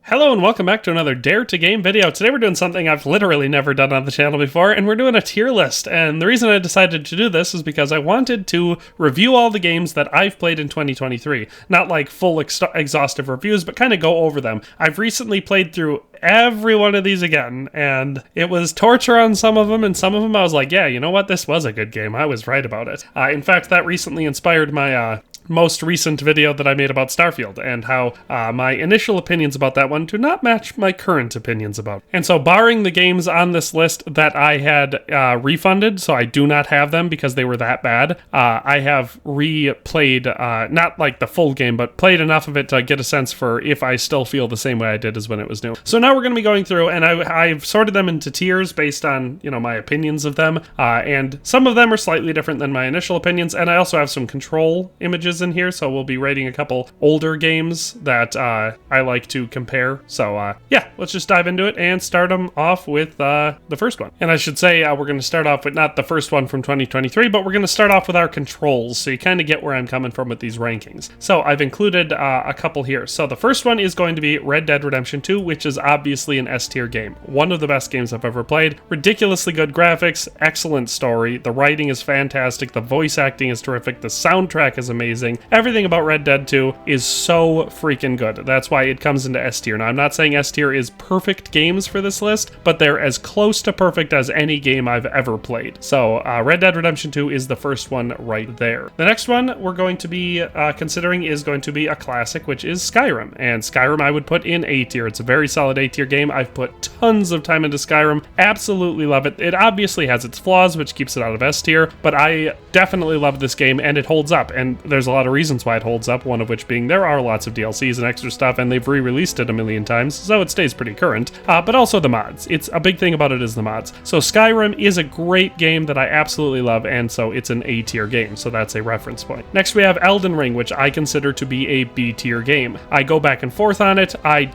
Hello and welcome back to another Dare to Game video. Today we're doing something I've literally never done on the channel before, and we're doing a tier list. And the reason I decided to do this is because I wanted to review all the games that I've played in 2023. Not like full exhaustive reviews, but kind of go over them. I've recently played through every one of these again, and it was torture on some of them, and some of them I was like, yeah, you know what, this was a good game. I was right about it. In fact, that recently inspired my most recent video that I made about Starfield and how my initial opinions about that one do not match my current opinions about it. And so barring the games on this list that I had refunded, so I do not have them because they were that bad, I have replayed, not like the full game, but played enough of it to get a sense for if I still feel the same way I did as when it was new. So now we're going to be going through, and I've sorted them into tiers based on, you know, my opinions of them, and some of them are slightly different than my initial opinions, and I also have some control images in here, so we'll be rating a couple older games that I like to compare. So yeah, let's just dive into it and start them off with the first one. And I should say we're going to start off with not the first one from 2023, but we're going to start off with our controls, so you kind of get where I'm coming from with these rankings. So I've included a couple here. So the first one is going to be Red Dead Redemption 2, which is obviously an S tier game. One of the best games I've ever played. Ridiculously good graphics, excellent story, the writing is fantastic, the voice acting is terrific, the soundtrack is amazing. Everything about Red Dead 2 is so freaking good. That's why it comes into S tier. Now, I'm not saying S tier is perfect games for this list, but they're as close to perfect as any game I've ever played. So, Red Dead Redemption 2 is the first one right there. The next one we're going to be considering is going to be a classic, which is Skyrim. And Skyrim I would put in A tier. It's a very solid A tier game. I've put tons of time into Skyrim. Absolutely love it. It obviously has its flaws, which keeps it out of S tier, but I definitely love this game, and it holds up. And there's a lot of reasons why it holds up, one of which being there are lots of DLCs and extra stuff, and they've re-released it a million times, so it stays pretty current, but also the mods. It's a big thing about it is the mods. So Skyrim is a great game that I absolutely love, and so it's an A tier game, so that's a reference point. Next we have Elden Ring, which I consider to be a B tier game. I go back and forth on it. I've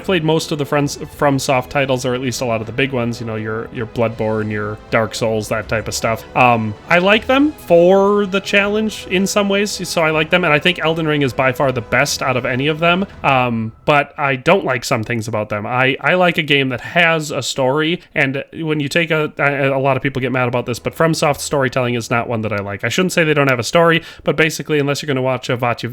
played most of the FromSoft titles, or at least a lot of the big ones, you know, your Bloodborne, your Dark Souls, that type of stuff. I like them for the challenge in some ways, so I like them, and I think Elden Ring is by far the best out of any of them, but I don't like some things about them. I like a game that has a story, and when you take a lot of people get mad about this, but FromSoft storytelling is not one that I like. I shouldn't say they don't have a story, but basically, unless you're going to watch a Vatcha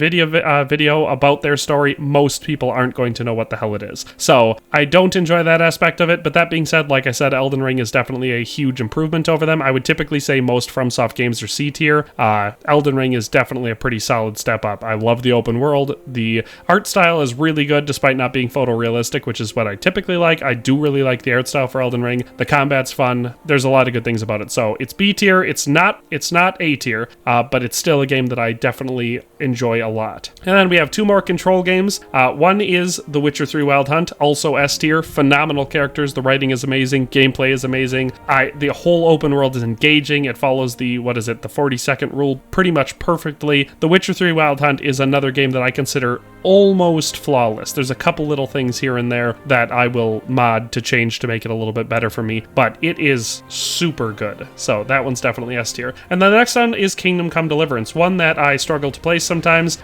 video about their story, most people aren't going to know what the hell it is. So I don't enjoy that aspect of it, but that being said, like I said, Elden Ring is definitely a huge improvement over them. I would typically say most FromSoft games are C tier. Elden Ring is definitely a pretty solid step up. I love the open world. The art style is really good despite not being photorealistic, which is what I typically like. I do really like the art style for Elden Ring. The combat's fun. There's a lot of good things about it. So it's B tier. It's not A tier, but it's still a game that I definitely enjoy a lot. And then we have two more control games. One is The Witcher 3 Wild Hunt, also S tier. Phenomenal characters. The writing is amazing. Gameplay is amazing. The whole open world is engaging. It follows the 40-second rule pretty much perfectly. The Witcher 3 Wild Hunt is another game that I consider almost flawless. There's a couple little things here and there that I will mod to change to make it a little bit better for me, but it is super good. So that one's definitely S tier. And then the next one is Kingdom Come Deliverance, one that I struggle to play sometimes.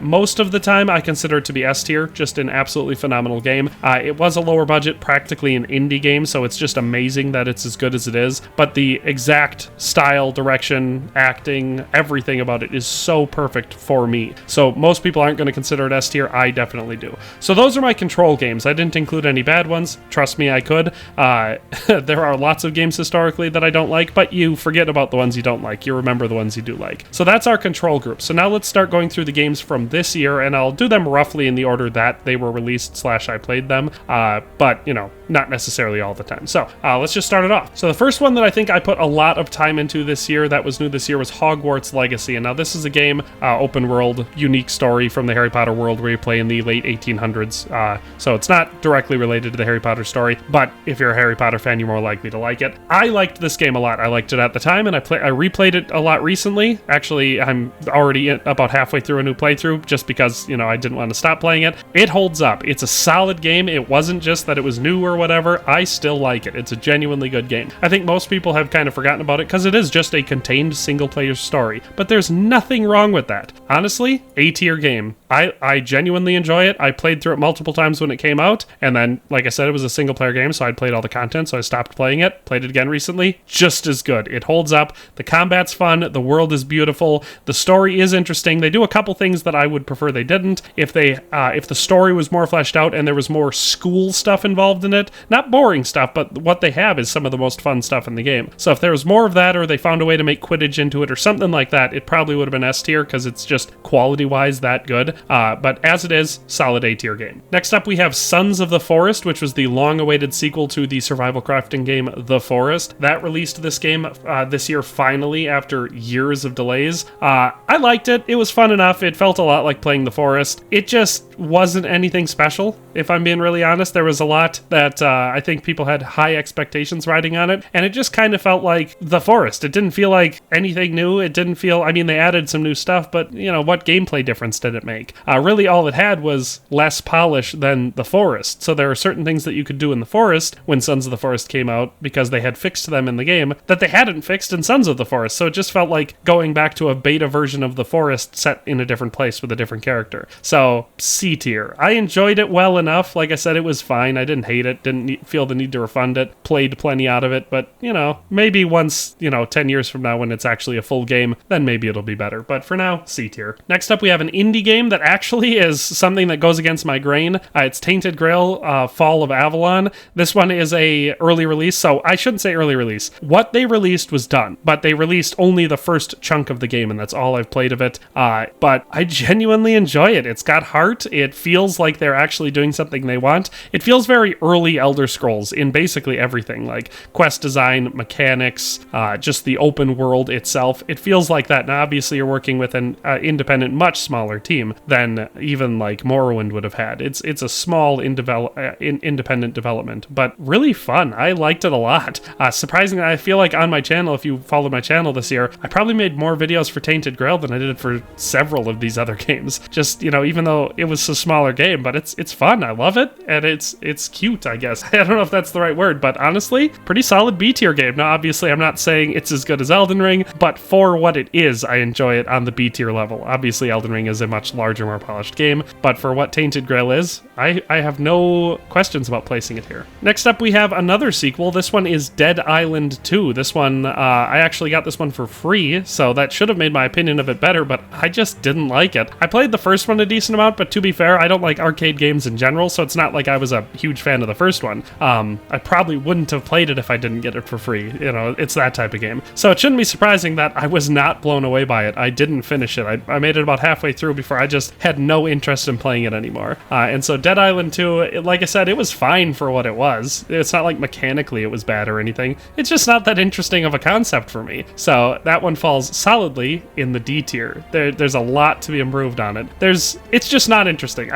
Most of the time I consider it to be S tier, just an absolutely phenomenal game. It was a lower budget, practically an indie game, so it's just amazing that it's as good as it is, but the exact style, direction, acting, everything about it is so perfect for me. So most people aren't going to consider it S tier. I definitely do. So those are my control games. I didn't include any bad ones. Trust me, I could. There are lots of games historically that I don't like, but you forget about the ones you don't like. You remember the ones you do like. So that's our control group. So now let's start going through the games from this year, and I'll do them roughly in the order that they were released / I played them, but, you know, not necessarily all the time. So let's just start it off. So the first one that I think I put a lot of time into this year, that was new this year, was Hogwarts Legacy. And now this is a game, open world, unique story from the Harry Potter world where you play in the late 1800s. So it's not directly related to the Harry Potter story, but if you're a Harry Potter fan, you're more likely to like it. I liked this game a lot. I liked it at the time, and I replayed it a lot recently. Actually, I'm already about halfway through a new playthrough just because, you know, I didn't want to stop playing it. It holds up. It's a solid game. It wasn't just that it was new or whatever. I still like it. It's a genuinely good game. I think most people have kind of forgotten about it because it is just a contained single-player story, but there's nothing wrong with that. Honestly, A-tier game. I genuinely enjoy it. I played through it multiple times when it came out, and then, like I said, it was a single-player game, so I'd played all the content, so I stopped playing it, played it again recently. Just as good. It holds up. The combat's fun. The world is beautiful. The story is interesting. They do a couple things that I would prefer they didn't. If the story was more fleshed out and there was more school stuff involved in it, not boring stuff, but what they have is some of the most fun stuff in the game. So if there was more of that, or they found a way to make Quidditch into it or something like that, it probably would have been S tier because it's just quality-wise that good. But as it is, solid A tier game. Next up, we have Sons of the Forest, which was the long-awaited sequel to the survival crafting game The Forest. That released this game this year finally after years of delays. I liked it. It was fun enough. It felt a lot like playing The Forest. It just wasn't anything special, if I'm being really honest. There was a lot that I think people had high expectations riding on it, and it just kind of felt like The Forest. It didn't feel like anything new. It didn't feel, I mean, they added some new stuff, but, you know, what gameplay difference did it make? Really, all it had was less polish than The Forest. So there are certain things that you could do in The Forest when Sons of the Forest came out, because they had fixed them in the game, that they hadn't fixed in Sons of the Forest. So it just felt like going back to a beta version of The Forest set in a different place with a different character. So, C tier. I enjoyed it well enough. Like I said, it was fine. I didn't hate it, didn't feel the need to refund it, played plenty out of it, but, you know, maybe once, 10 years from now when it's actually a full game, then maybe it'll be better. But for now, C tier. Next up, we have an indie game that actually is something that goes against my grain. It's Tainted Grail, Fall of Avalon. This one is a early release, so I shouldn't say early release. What they released was done, but they released only the first chunk of the game, and that's all I've played of it. But I genuinely enjoy it. It's got heart. It feels like they're actually doing something they want. It feels very early Elder Scrolls in basically everything, like quest design, mechanics, just the open world itself. It feels like that. Now, obviously, you're working with an independent, much smaller team than even like Morrowind would have had. It's a small independent development, but really fun. I liked it a lot. Surprisingly, I feel like on my channel, if you followed my channel this year, I probably made more videos for Tainted Grail than I did for several of these other games. Just, even though it was a smaller game, but it's fun. I love it, and it's cute, I guess. I don't know if that's the right word, but honestly, pretty solid B tier game. Now, obviously, I'm not saying it's as good as Elden Ring, but for what it is, I enjoy it on the B tier level. Obviously, Elden Ring is a much larger, more polished game, but for what Tainted Grail is, I have no questions about placing it here. Next up, we have another sequel. This one is Dead Island 2. This one, I actually got this one for free, so that should have made my opinion of it better, but I just didn't like it. I played the first one a decent amount, but to be fair, I don't like arcade games in general, so it's not like I was a huge fan of the first one. I probably wouldn't have played it if I didn't get it for free. It's that type of game. So it shouldn't be surprising that I was not blown away by it. I didn't finish it. I made it about halfway through before I just had no interest in playing it anymore. And so Dead Island 2, like I said, it was fine for what it was. It's not like mechanically it was bad or anything. It's just not that interesting of a concept for me. So that one falls solidly in the D tier. There's a lot to be improved on it. It's just not interesting.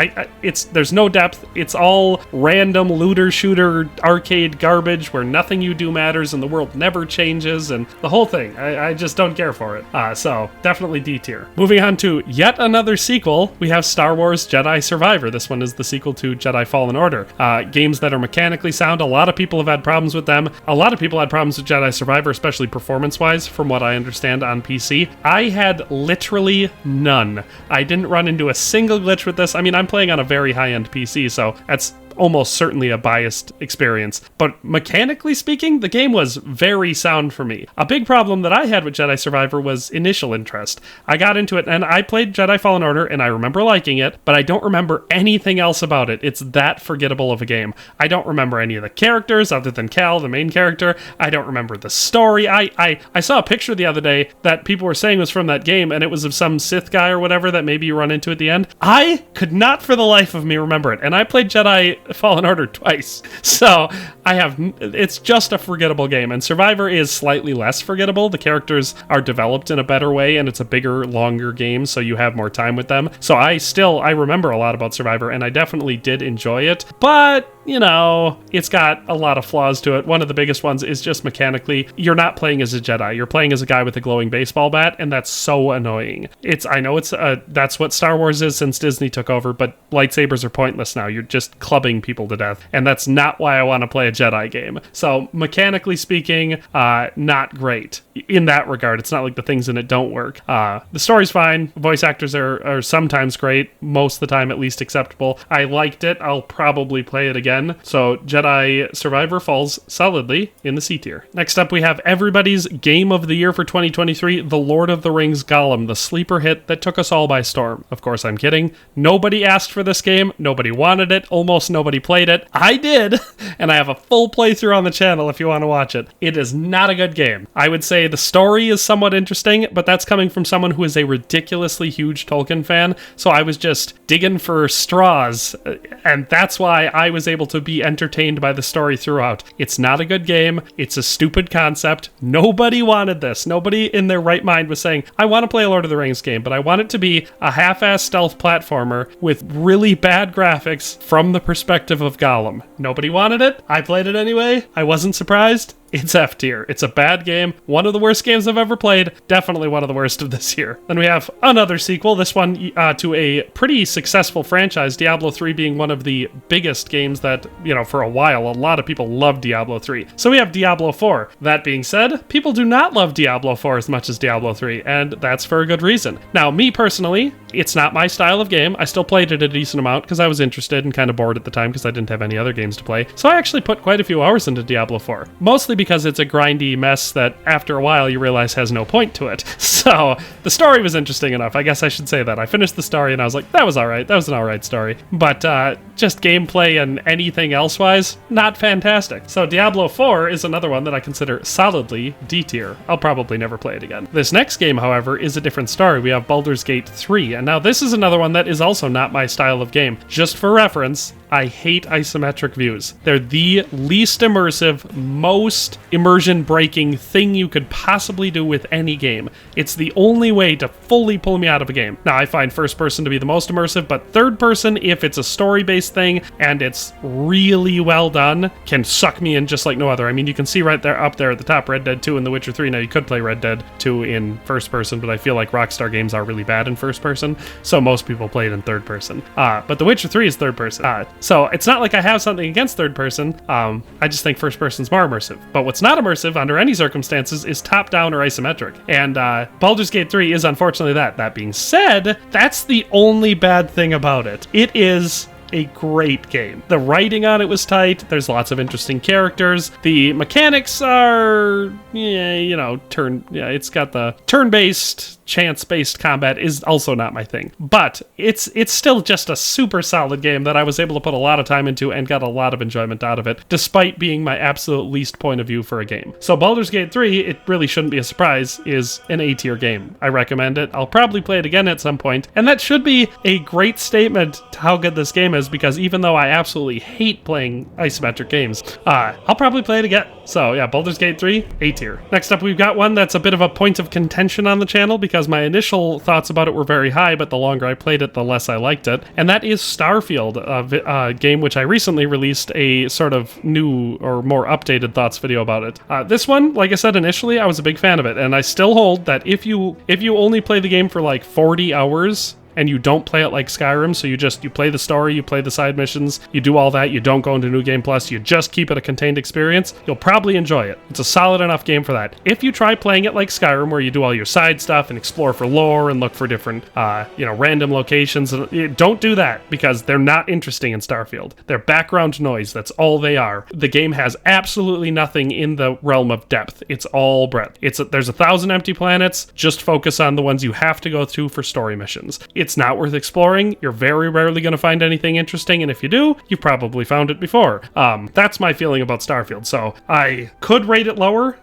There's no depth. It's all random looter shooter arcade garbage where nothing you do matters and the world never changes and the whole thing. I just don't care for it. So definitely D tier. Moving on to yet another sequel, we have Star Wars Jedi Survivor. This one is the sequel to Jedi Fallen Order. Games that are mechanically sound. A lot of people have had problems with them. A lot of people had problems with Jedi Survivor, especially performance-wise, from what I understand on PC. I had literally none. I didn't run into a single glitch with this. I mean, I'm playing on a very high-end PC, so that's almost certainly a biased experience. But mechanically speaking, the game was very sound for me. A big problem that I had with Jedi Survivor was initial interest. I got into it and I played Jedi Fallen Order and I remember liking it, but I don't remember anything else about it. It's that forgettable of a game. I don't remember any of the characters other than Cal, the main character. I don't remember the story. I saw a picture the other day that people were saying was from that game, and it was of some Sith guy or whatever that maybe you run into at the end. I could not for the life of me remember it, and I played Jedi Fallen Order twice, so it's just a forgettable game. And Survivor is slightly less forgettable. The characters are developed in a better way, and it's a bigger, longer game, so you have more time with them. So I remember a lot about Survivor, and I definitely did enjoy it, but it's got a lot of flaws to it. One of the biggest ones is just mechanically, you're not playing as a Jedi. You're playing as a guy with a glowing baseball bat, and that's so annoying. I know that's what Star Wars is since Disney took over, but lightsabers are pointless now. You're just clubbing people to death, and that's not why I want to play a Jedi game. So mechanically speaking, not great in that regard. It's not like the things in it don't work. The story's fine. Voice actors are sometimes great, most of the time at least acceptable. I liked it. I'll probably play it again. So Jedi Survivor falls solidly in the C tier. Next up, we have everybody's game of the year for 2023, The Lord of the Rings Gollum, the sleeper hit that took us all by storm. Of course, I'm kidding. Nobody asked for this game. Nobody wanted it. Almost nobody played it. I did, and I have a full playthrough on the channel if you want to watch it. It is not a good game. I would say the story is somewhat interesting, but that's coming from someone who is a ridiculously huge Tolkien fan, so I was just digging for straws, and that's why I was able to be entertained by the story throughout. It's not a good game. It's a stupid concept. Nobody wanted this. Nobody in their right mind was saying, I want to play a Lord of the Rings game, but I want it to be a half-ass stealth platformer with really bad graphics from the perspective of Gollum. Nobody wanted it. I played it anyway. I wasn't surprised. It's F tier. It's a bad game. One of the worst games I've ever played. Definitely one of the worst of this year. Then we have another sequel, this one to a pretty successful franchise, Diablo 3 being one of the biggest games that, for a while, a lot of people love Diablo 3. So we have Diablo 4. That being said, people do not love Diablo 4 as much as Diablo 3, and that's for a good reason. Now, me personally, it's not my style of game. I still played it a decent amount because I was interested and kind of bored at the time because I didn't have any other games to play. So I actually put quite a few hours into Diablo 4, mostly because it's a grindy mess that after a while you realize has no point to it. So the story was interesting enough. I guess I should say that. I finished the story and I was like, that was all right. That was an all right story. But just gameplay and anything else-wise, not fantastic. So Diablo 4 is another one that I consider solidly D tier. I'll probably never play it again. This next game, however, is a different story. We have Baldur's Gate 3, and now this is another one that is also not my style of game. Just for reference, I hate isometric views. They're the least immersive, most immersion-breaking thing you could possibly do with any game. It's the only way to fully pull me out of a game. Now, I find first person to be the most immersive, but third person, if it's a story-based thing and it's really well done, can suck me in just like no other. I mean, you can see right there, up there at the top, Red Dead 2 and The Witcher 3. Now, you could play Red Dead 2 in first person, but I feel like Rockstar games are really bad in first person, so most people play it in third person. But The Witcher 3 is third person. So it's not like I have something against third person. I just think first person's more immersive. But what's not immersive under any circumstances is top down or isometric. And Baldur's Gate 3 is unfortunately that. That being said, that's the only bad thing about it. It is a great game. The writing on it was tight. There's lots of interesting characters. The mechanics are, it's got the turn-based, chance-based combat is also not my thing. But it's still just a super solid game that I was able to put a lot of time into and got a lot of enjoyment out of it, despite being my absolute least point of view for a game. So Baldur's Gate 3, it really shouldn't be a surprise, is an A-tier game. I recommend it. I'll probably play it again at some point, and that should be a great statement to how good this game is, because even though I absolutely hate playing isometric games, I'll probably play it again. So yeah, Baldur's Gate 3, A-tier. Next up, we've got one that's a bit of a point of contention on the channel, because my initial thoughts about it were very high, but the longer I played it, the less I liked it. And that is Starfield, a game which I recently released a sort of new or more updated thoughts video about it. This one, like I said initially, I was a big fan of it, and I still hold that if you only play the game for like 40 hours, and you don't play it like Skyrim, so you play the story, you play the side missions, you do all that, you don't go into New Game Plus, you just keep it a contained experience, you'll probably enjoy it. It's a solid enough game for that. If you try playing it like Skyrim, where you do all your side stuff and explore for lore and look for different, random locations, don't do that, because they're not interesting in Starfield. They're background noise, that's all they are. The game has absolutely nothing in the realm of depth. It's all breadth. There's 1,000 empty planets, just focus on the ones you have to go through for story missions. It's not worth exploring. You're very rarely going to find anything interesting, and if you do, you've probably found it before. That's my feeling about Starfield. So I could rate it lower,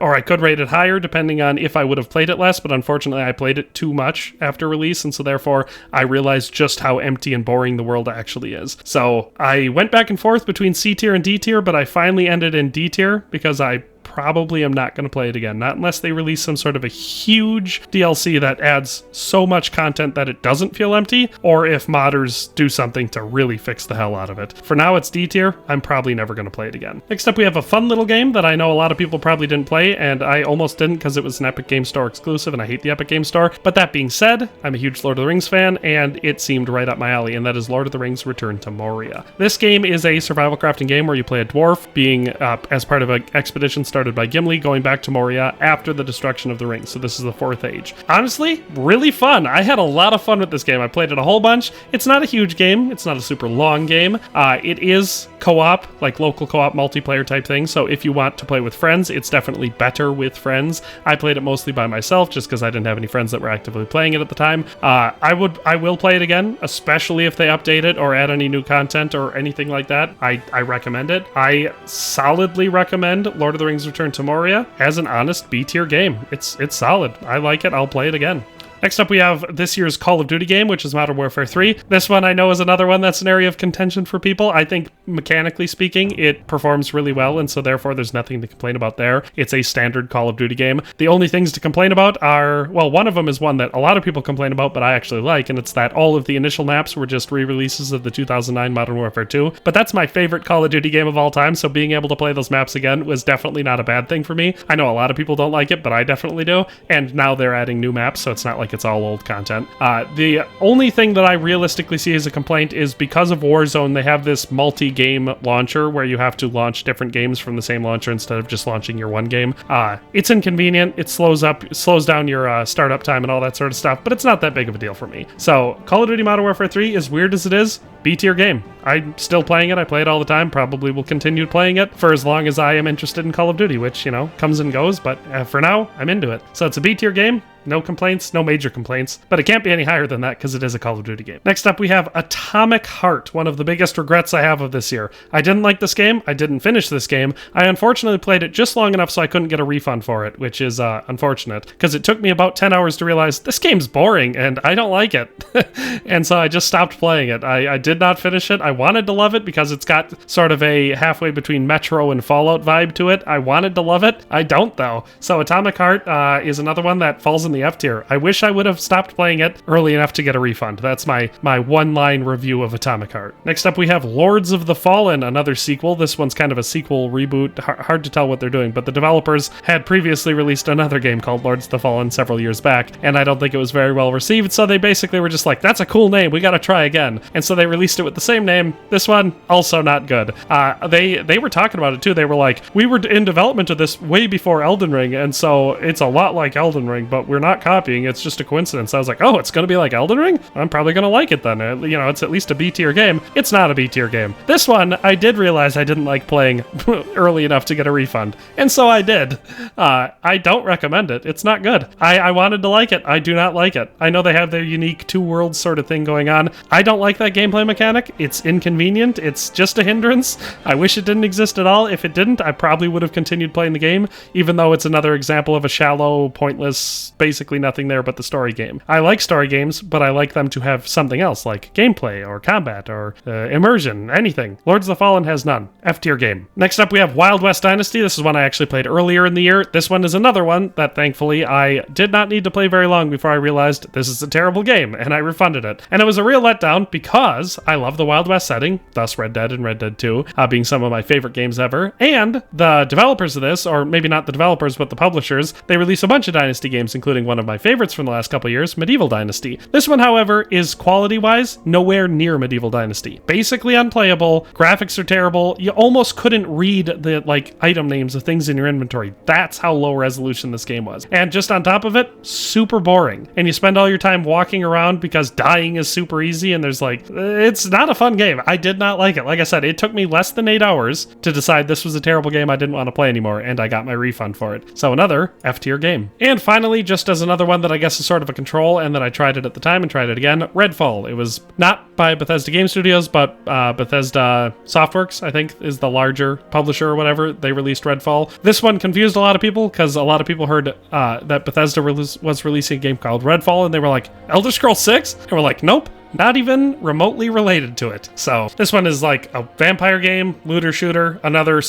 or I could rate it higher, depending on if I would have played it less, but unfortunately I played it too much after release, and so therefore I realized just how empty and boring the world actually is. So I went back and forth between C tier and D tier, but I finally ended in D tier, because I probably am not going to play it again. Not unless they release some sort of a huge DLC that adds so much content that it doesn't feel empty, or if modders do something to really fix the hell out of it. For now, it's D tier. I'm probably never going to play it again. Next up, we have a fun little game that I know a lot of people probably didn't play, and I almost didn't because it was an Epic Game Store exclusive, and I hate the Epic Game Store. But that being said, I'm a huge Lord of the Rings fan, and it seemed right up my alley, and that is Lord of the Rings Return to Moria. This game is a survival crafting game where you play a dwarf being as part of an expedition started by Gimli going back to Moria after the destruction of the rings. So this is the Fourth Age. Honestly, really fun. I had a lot of fun with this game. I played it a whole bunch. It's not a huge game. It's not a super long game. It is co-op, like local co-op multiplayer type thing. So if you want to play with friends, it's definitely better with friends. I played it mostly by myself just because I didn't have any friends that were actively playing it at the time. I will play it again, especially if they update it or add any new content or anything like that. I recommend it. I solidly recommend Lord of the Rings Return to Moria as an honest B-tier game. It's solid. I like it. I'll play it again. Next up, we have this year's Call of Duty game, which is Modern Warfare 3. This one I know is another one that's an area of contention for people. I think, mechanically speaking, it performs really well, and so therefore there's nothing to complain about there. It's a standard Call of Duty game. The only things to complain about are, well, one of them is one that a lot of people complain about, but I actually like, and it's that all of the initial maps were just re-releases of the 2009 Modern Warfare 2. But that's my favorite Call of Duty game of all time, so being able to play those maps again was definitely not a bad thing for me. I know a lot of people don't like it, but I definitely do, and now they're adding new maps, so it's not like it's all old content. The only thing that I realistically see as a complaint is because of Warzone, they have this multi-game launcher where you have to launch different games from the same launcher instead of just launching your one game. It's inconvenient. It slows down your startup time and all that sort of stuff, but it's not that big of a deal for me. So Call of Duty Modern Warfare 3, as weird as it is, B-tier game. I'm still playing it. I play it all the time. Probably will continue playing it for as long as I am interested in Call of Duty, which, you know, comes and goes, but for now, I'm into it. So it's a B-tier game. No complaints, no major complaints, but it can't be any higher than that because it is a Call of Duty game. Next up, we have Atomic Heart, one of the biggest regrets I have of this year. I didn't like this game. I didn't finish this game. I unfortunately played it just long enough so I couldn't get a refund for it, which is unfortunate because it took me about 10 hours to realize this game's boring and I don't like it. And so I just stopped playing it. I did not finish it. I wanted to love it because it's got sort of a halfway between Metro and Fallout vibe to it. I wanted to love it. I don't, though. So Atomic Heart is another one that falls in the F tier. I wish I would have stopped playing it early enough to get a refund. That's my one-line review of Atomic Heart. Next up, we have Lords of the Fallen, another sequel. This one's kind of a sequel reboot. Hard to tell what they're doing, but the developers had previously released another game called Lords of the Fallen several years back, and I don't think it was very well received, so they basically were just like, that's a cool name, we gotta try again. And so they released it with the same name. This one, also not good. They were talking about it too. They were like, we were in development of this way before Elden Ring, and so it's a lot like Elden Ring, but we're not copying. It's just a coincidence. I was like, oh, it's going to be like Elden Ring? I'm probably going to like it then. You know, it's at least a B-tier game. It's not a B-tier game. This one, I did realize I didn't like playing early enough to get a refund. And so I did. I don't recommend it. It's not good. I wanted to like it. I do not like it. I know they have their unique two worlds sort of thing going on. I don't like that gameplay mechanic. It's inconvenient. It's just a hindrance. I wish it didn't exist at all. If it didn't, I probably would have continued playing the game, even though it's another example of a shallow, pointless, basically nothing there but the story game. I like story games, but I like them to have something else, like gameplay or combat or immersion, anything. Lords of the Fallen has none. F-tier game. Next up, we have Wild West Dynasty. This is one I actually played earlier in the year. This one is another one that thankfully I did not need to play very long before I realized this is a terrible game, and I refunded it. And it was a real letdown because I love the Wild West setting, thus Red Dead and Red Dead 2 being some of my favorite games ever. And the developers of this, or maybe not the developers, but the publishers, they release a bunch of Dynasty games, including one of my favorites from the last couple years, Medieval Dynasty. This one, however, is quality-wise nowhere near Medieval Dynasty. Basically unplayable, graphics are terrible, you almost couldn't read the item names of things in your inventory. That's how low resolution this game was. And just on top of it, super boring. And you spend all your time walking around because dying is super easy, and there's it's not a fun game. I did not like it. Like I said, it took me less than 8 hours to decide this was a terrible game I didn't want to play anymore, and I got my refund for it. So another F-tier game. And finally, just as another one that I guess is sort of a control, and that I tried it at the time and tried it again, Redfall. It was not by Bethesda Game Studios, but Bethesda Softworks, I think, is the larger publisher or whatever. They released Redfall. This one confused a lot of people because a lot of people heard that Bethesda was releasing a game called Redfall, and they were like, Elder Scrolls 6? And we're like, nope, not even remotely related to it. So this one is like a vampire game, looter shooter, another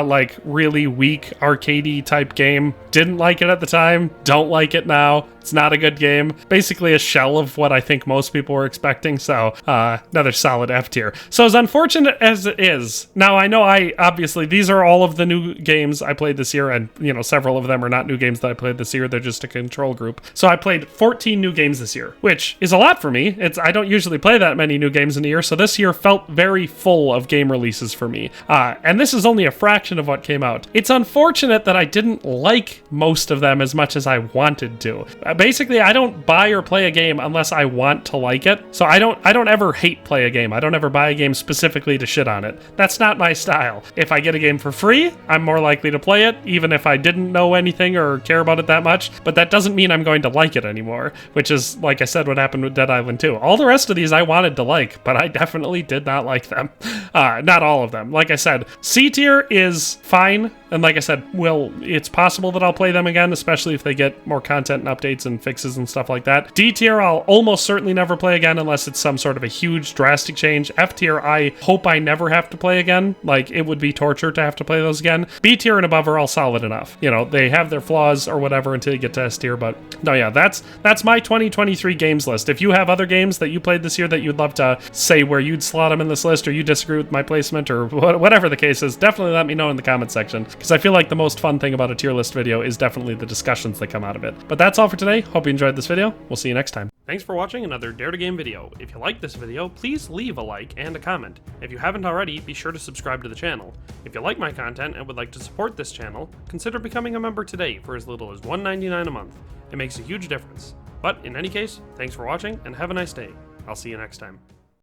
like really weak arcadey type game. Didn't like it at the time, don't like it now. It's not a good game. Basically a shell of what I think most people were expecting, so another solid F tier. So as unfortunate as it is, now I know obviously these are all of the new games I played this year, and you know, several of them are not new games that I played this year, they're just a control group. So I played 14 new games this year, which is a lot for me. I don't usually play that many new games in a year, so this year felt very full of game releases for me. And this is only a fraction of what came out. It's unfortunate that I didn't like most of them as much as I wanted to. Basically, I don't buy or play a game unless I want to like it. So I don't ever hate play a game. I don't ever buy a game specifically to shit on it. That's not my style. If I get a game for free, I'm more likely to play it, even if I didn't know anything or care about it that much. But that doesn't mean I'm going to like it anymore, which is, like I said, what happened with Dead Island 2. All the rest of these I wanted to like, but I definitely did not like them. Not all of them. Like I said, C tier is fine. And like I said, it's possible that I'll play them again, especially if they get more content and updates and fixes and stuff like that. D tier, I'll almost certainly never play again unless it's some sort of a huge drastic change. F tier, I hope I never have to play again. Like, it would be torture to have to play those again. B tier and above are all solid enough. You know, they have their flaws or whatever until you get to S tier, but no, yeah, that's my 2023 games list. If you have other games that you played this year that you'd love to say where you'd slot them in this list, or you disagree with my placement, or whatever the case is, definitely let me know in the comment section, because I feel like the most fun thing about a tier list video is definitely the discussions that come out of it. But that's all for today. Hope you enjoyed this video. We'll see you next time. Thanks for watching another Dare to Game video. If you liked this video, please leave a like and a comment. If you haven't already, be sure to subscribe to the channel. If you like my content and would like to support this channel, consider becoming a member today for as little as $1.99 a month. It makes a huge difference. But in any case, thanks for watching and have a nice day. I'll see you next time.